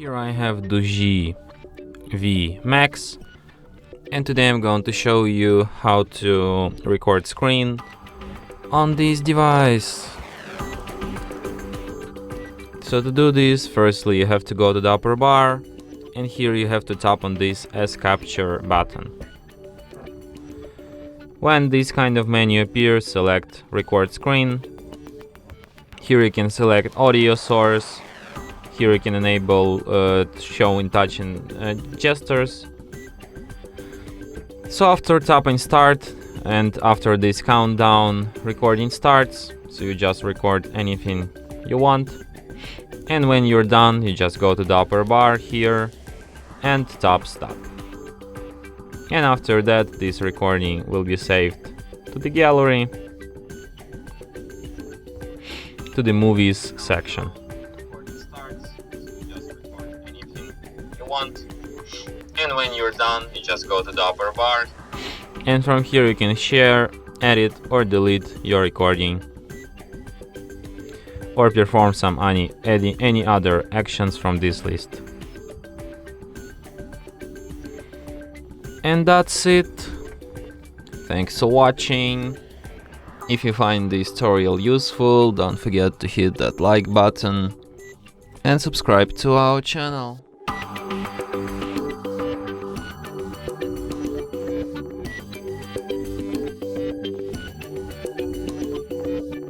Here I have DOOGEE V Max, and today I'm going to show you how to record screen on this device. So to do this, firstly you have to go to the upper bar, and here you have to tap on this S Capture button. When this kind of menu appears, select Record Screen. Here you can select audio source. Here you can enable show in touch and gestures. So after tapping start and after this countdown, recording starts. So you just record anything you want. And when you're done, you just go to the upper bar here and tap stop. And after that, this recording will be saved to the gallery, to the movies section. And when you're done, you just go to the upper bar, and from here you can share, edit or delete your recording, or perform any other actions from this list. And that's it. Thanks for watching. If you find this tutorial useful, don't forget to hit that like button and subscribe to our channel.